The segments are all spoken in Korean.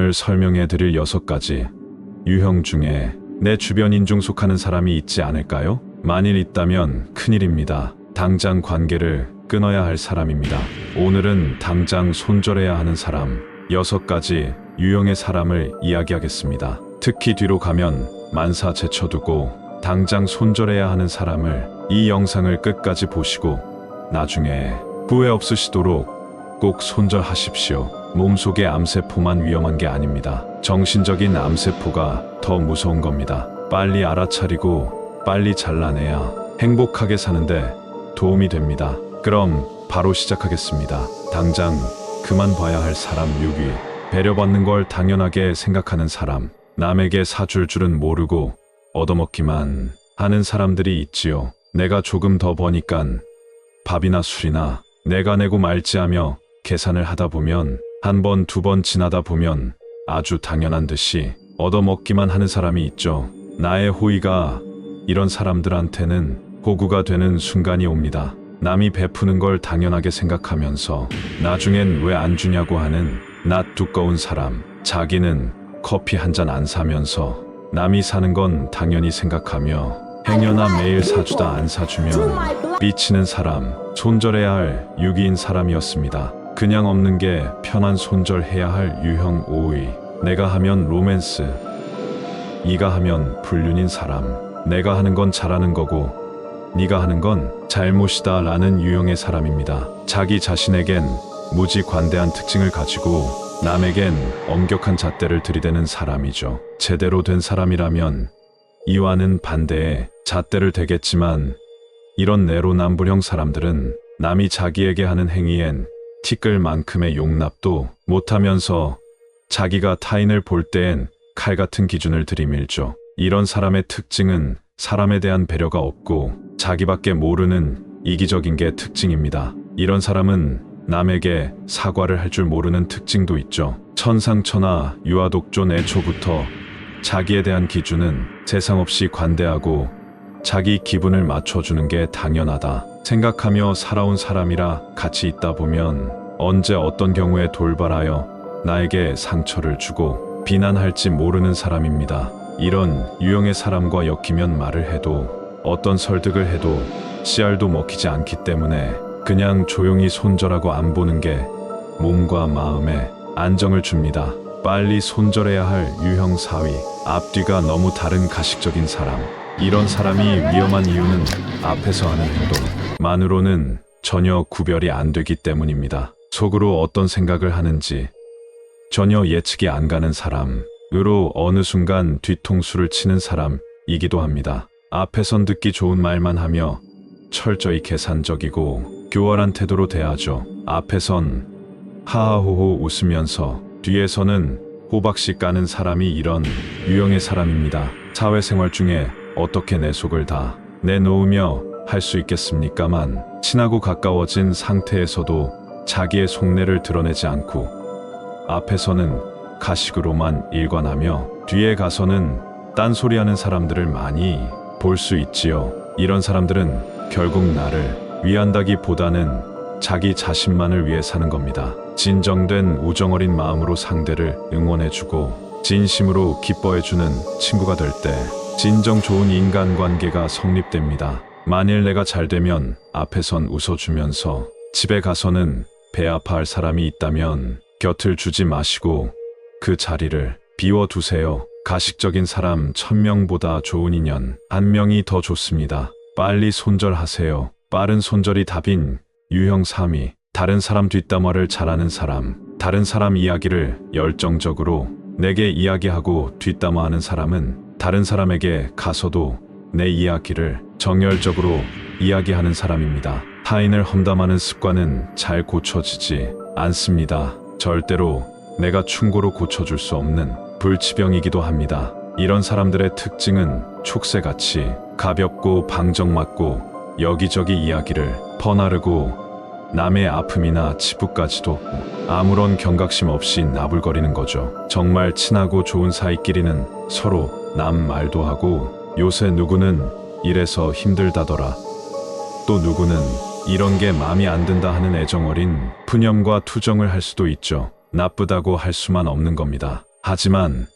오늘 설명해 드릴 6가지 유형 중에 내 주변인 중 속하는 사람이 있지 않을까요? 만일 있다면 큰일입니다. 당장 관계를 끊어야 할 사람입니다. 오늘은 당장 손절해야 하는 사람 6가지 유형의 사람을 이야기하겠습니다. 특히 뒤로 가면 만사 제쳐두고 당장 손절해야 하는 사람을 이 영상을 끝까지 보시고 나중에 후회 없으시도록 꼭 손절하십시오. 몸속의 암세포만 위험한 게 아닙니다. 정신적인 암세포가 더 무서운 겁니다. 빨리 알아차리고 빨리 잘라내야 행복하게 사는데 도움이 됩니다. 그럼 바로 시작하겠습니다. 당장 그만 봐야 할 사람 6위. 배려받는 걸 당연하게 생각하는 사람. 남에게 사줄 줄은 모르고 얻어먹기만 하는 사람들이 있지요. 내가 조금 더 버니깐 밥이나 술이나 내가 내고 말지 하며 계산을 하다 보면 한 번, 두 번 지나다 보면 아주 당연한 듯이 얻어먹기만 하는 사람이 있죠. 나의 호의가 이런 사람들한테는 호구가 되는 순간이 옵니다. 남이 베푸는 걸 당연하게 생각하면서 나중엔 왜 안 주냐고 하는 낯 두꺼운 사람. 자기는 커피 한 잔 안 사면서 남이 사는 건 당연히 생각하며 행여나 매일 사주다 안 사주면 삐치는 사람. 손절해야 할 6위인 사람이었습니다. 그냥 없는 게 편한 손절해야 할 유형 5위. 내가 하면 로맨스, 네가 하면 불륜인 사람. 내가 하는 건 잘하는 거고 네가 하는 건 잘못이다 라는 유형의 사람입니다. 자기 자신에겐 무지 관대한 특징을 가지고 남에겐 엄격한 잣대를 들이대는 사람이죠. 제대로 된 사람이라면 이와는 반대의 잣대를 대겠지만 이런 내로남불형 사람들은 남이 자기에게 하는 행위엔 티끌 만큼의 용납도 못하면서 자기가 타인을 볼 때엔 칼 같은 기준을 들이밀죠. 이런 사람의 특징은 사람에 대한 배려가 없고 자기밖에 모르는 이기적인 게 특징입니다. 이런 사람은 남에게 사과를 할 줄 모르는 특징도 있죠. 천상천하 유아독존 애초부터 자기에 대한 기준은 세상 없이 관대하고 자기 기분을 맞춰주는 게 당연하다 생각하며 살아온 사람이라 같이 있다 보면 언제 어떤 경우에 돌발하여 나에게 상처를 주고 비난할지 모르는 사람입니다. 이런 유형의 사람과 엮이면 말을 해도 어떤 설득을 해도 씨알도 먹히지 않기 때문에 그냥 조용히 손절하고 안 보는 게 몸과 마음에 안정을 줍니다. 빨리 손절해야 할 유형 4위. 앞뒤가 너무 다른 가식적인 사람. 이런 사람이 위험한 이유는 앞에서 하는 행동만으로는 전혀 구별이 안 되기 때문입니다. 속으로 어떤 생각을 하는지 전혀 예측이 안 가는 사람으로 어느 순간 뒤통수를 치는 사람이기도 합니다. 앞에선 듣기 좋은 말만 하며 철저히 계산적이고 교활한 태도로 대하죠. 앞에선 하하호호 웃으면서 뒤에서는 호박씨 까는 사람이 이런 유형의 사람입니다. 사회생활 중에 어떻게 내 속을 다 내놓으며 할 수 있겠습니까만 친하고 가까워진 상태에서도 자기의 속내를 드러내지 않고 앞에서는 가식으로만 일관하며 뒤에 가서는 딴소리하는 사람들을 많이 볼 수 있지요. 이런 사람들은 결국 나를 위한다기보다는 자기 자신만을 위해 사는 겁니다. 진정된 우정어린 마음으로 상대를 응원해주고 진심으로 기뻐해주는 친구가 될 때 진정 좋은 인간관계가 성립됩니다. 만일 내가 잘되면 앞에선 웃어주면서 집에 가서는 배 아파할 사람이 있다면 곁을 주지 마시고 그 자리를 비워두세요. 가식적인 사람 1000명보다 좋은 인연 1명이 더 좋습니다. 빨리 손절하세요. 빠른 손절이 답인 유형 3위. 다른 사람 뒷담화를 잘하는 사람. 다른 사람 이야기를 열정적으로 내게 이야기하고 뒷담화하는 사람은 다른 사람에게 가서도 내 이야기를 정열적으로 이야기하는 사람입니다. 타인을 험담하는 습관은 잘 고쳐지지 않습니다. 절대로 내가 충고로 고쳐줄 수 없는 불치병이기도 합니다. 이런 사람들의 특징은 촉새같이 가볍고 방정맞고 여기저기 이야기를 퍼나르고 남의 아픔이나 치부까지도 아무런 경각심 없이 나불거리는 거죠. 정말 친하고 좋은 사이끼리는 서로 남 말도 하고 요새 누구는 이래서 힘들다더라. 또 누구는 이런 게 마음이 안 든다 하는 애정어린 푸념과 투정을 할 수도 있죠. 나쁘다고 할 수만 없는 겁니다. 하지만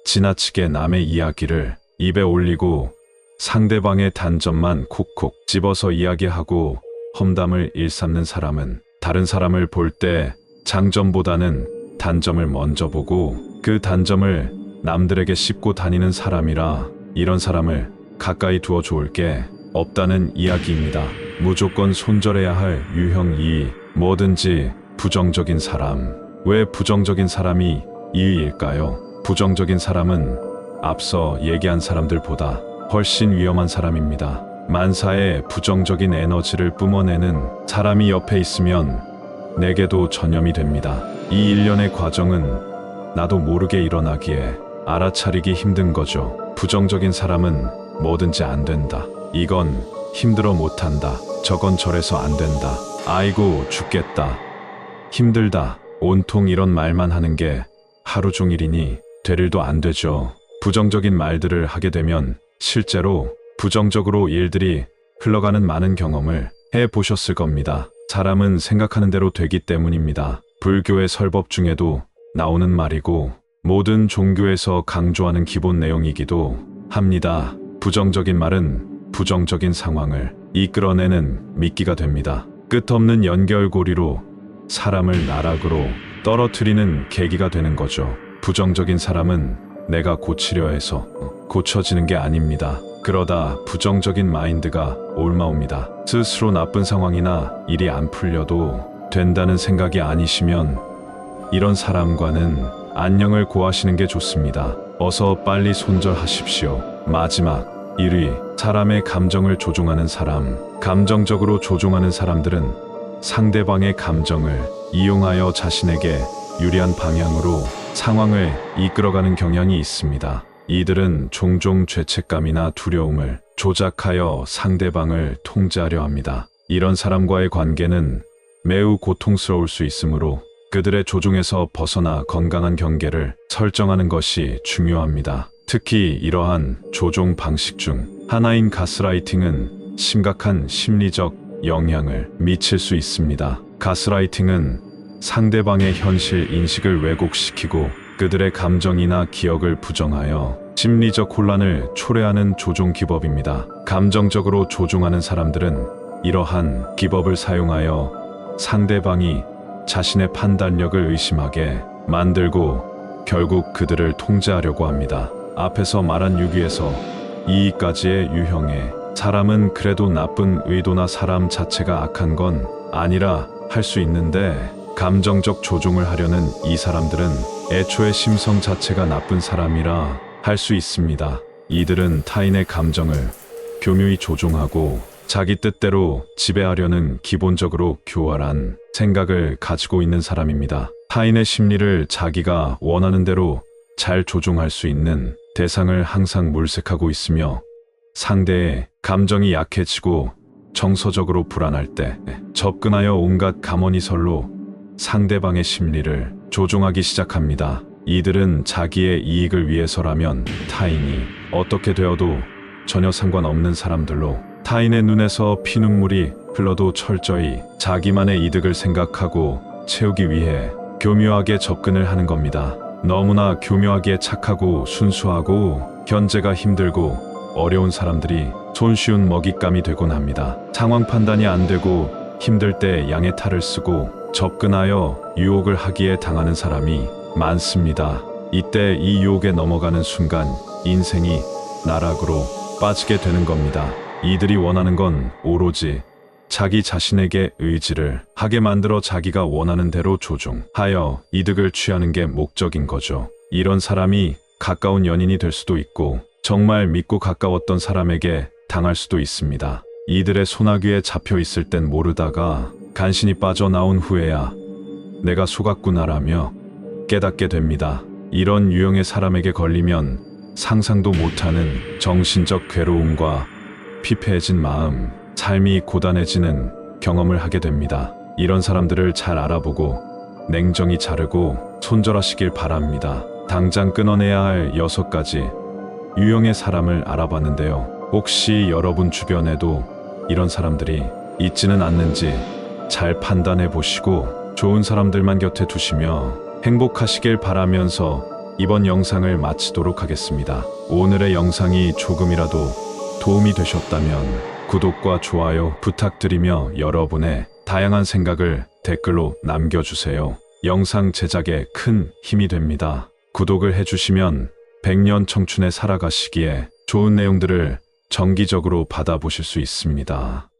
지나치게 남의 이야기를 입에 올리고 상대방의 단점만 콕콕 집어서 이야기하고 험담을 일삼는 사람은 다른 사람을 볼 때 장점보다는 단점을 먼저 보고 그 단점을 남들에게 씹고 다니는 사람이라 이런 사람을 가까이 두어 좋을 게 없다는 이야기입니다. 무조건 손절해야 할 유형 2. 뭐든지 부정적인 사람. 왜 부정적인 사람이 2위일까요? 부정적인 사람은 앞서 얘기한 사람들보다 훨씬 위험한 사람입니다. 만사에 부정적인 에너지를 뿜어내는 사람이 옆에 있으면 내게도 전염이 됩니다. 이 일련의 과정은 나도 모르게 일어나기에 알아차리기 힘든 거죠. 부정적인 사람은 뭐든지 안 된다. 이건 힘들어 못한다. 저건 저래서 안 된다. 아이고 죽겠다. 힘들다. 온통 이런 말만 하는 게 하루 종일이니 될 일도 안 되죠. 부정적인 말들을 하게 되면 실제로 부정적으로 일들이 흘러가는 많은 경험을 해보셨을 겁니다. 사람은 생각하는 대로 되기 때문입니다. 불교의 설법 중에도 나오는 말이고 모든 종교에서 강조하는 기본 내용이기도 합니다. 부정적인 말은 부정적인 상황을 이끌어내는 미끼가 됩니다. 끝없는 연결고리로 사람을 나락으로 떨어뜨리는 계기가 되는 거죠. 부정적인 사람은 내가 고치려 해서 고쳐지는 게 아닙니다. 그러다 부정적인 마인드가 옮아옵니다. 스스로 나쁜 상황이나 일이 안 풀려도 된다는 생각이 아니시면 이런 사람과는 안녕을 고하시는 게 좋습니다. 어서 빨리 손절하십시오. 마지막 1위. 사람의 감정을 조종하는 사람. 감정적으로 조종하는 사람들은 상대방의 감정을 이용하여 자신에게 유리한 방향으로 상황을 이끌어가는 경향이 있습니다. 이들은 종종 죄책감이나 두려움을 조작하여 상대방을 통제하려 합니다. 이런 사람과의 관계는 매우 고통스러울 수 있으므로 그들의 조종에서 벗어나 건강한 경계를 설정하는 것이 중요합니다. 특히 이러한 조종 방식 중 하나인 가스라이팅은 심각한 심리적 영향을 미칠 수 있습니다. 가스라이팅은 상대방의 현실 인식을 왜곡시키고 그들의 감정이나 기억을 부정하여 심리적 혼란을 초래하는 조종 기법입니다. 감정적으로 조종하는 사람들은 이러한 기법을 사용하여 상대방이 자신의 판단력을 의심하게 만들고 결국 그들을 통제하려고 합니다. 앞에서 말한 6위에서 2위까지의 유형의 사람은 그래도 나쁜 의도나 사람 자체가 악한 건 아니라 할 수 있는데 감정적 조종을 하려는 이 사람들은 애초에 심성 자체가 나쁜 사람이라 할 수 있습니다. 이들은 타인의 감정을 교묘히 조종하고 자기 뜻대로 지배하려는 기본적으로 교활한 생각을 가지고 있는 사람입니다. 타인의 심리를 자기가 원하는 대로 잘 조종할 수 있는 대상을 항상 물색하고 있으며 상대의 감정이 약해지고 정서적으로 불안할 때 접근하여 온갖 가머니설로 상대방의 심리를 조종하기 시작합니다. 이들은 자기의 이익을 위해서라면 타인이 어떻게 되어도 전혀 상관없는 사람들로 타인의 눈에서 피눈물이 흘러도 철저히 자기만의 이득을 생각하고 채우기 위해 교묘하게 접근을 하는 겁니다. 너무나 교묘하게 착하고 순수하고 현재가 힘들고 어려운 사람들이 손쉬운 먹잇감이 되곤 합니다. 상황 판단이 안 되고 힘들 때 양의 탈을 쓰고 접근하여 유혹을 하기에 당하는 사람이 많습니다. 이때 이 유혹에 넘어가는 순간 인생이 나락으로 빠지게 되는 겁니다. 이들이 원하는 건 오로지 자기 자신에게 의지를 하게 만들어 자기가 원하는 대로 조종하여 이득을 취하는 게 목적인 거죠. 이런 사람이 가까운 연인이 될 수도 있고 정말 믿고 가까웠던 사람에게 당할 수도 있습니다. 이들의 소나귀에 잡혀 있을 땐 모르다가 간신히 빠져나온 후에야 내가 속았구나라며 깨닫게 됩니다. 이런 유형의 사람에게 걸리면 상상도 못하는 정신적 괴로움과 피폐해진 마음, 삶이 고단해지는 경험을 하게 됩니다. 이런 사람들을 잘 알아보고 냉정히 자르고 손절하시길 바랍니다. 당장 끊어내야 할 6가지 유형의 사람을 알아봤는데요. 혹시 여러분 주변에도 이런 사람들이 있지는 않는지 잘 판단해 보시고 좋은 사람들만 곁에 두시며 행복하시길 바라면서 이번 영상을 마치도록 하겠습니다. 오늘의 영상이 조금이라도 도움이 되셨다면 구독과 좋아요 부탁드리며 여러분의 다양한 생각을 댓글로 남겨주세요. 영상 제작에 큰 힘이 됩니다. 구독을 해주시면 100년 청춘에 살아가시기에 좋은 내용들을 정기적으로 받아보실 수 있습니다.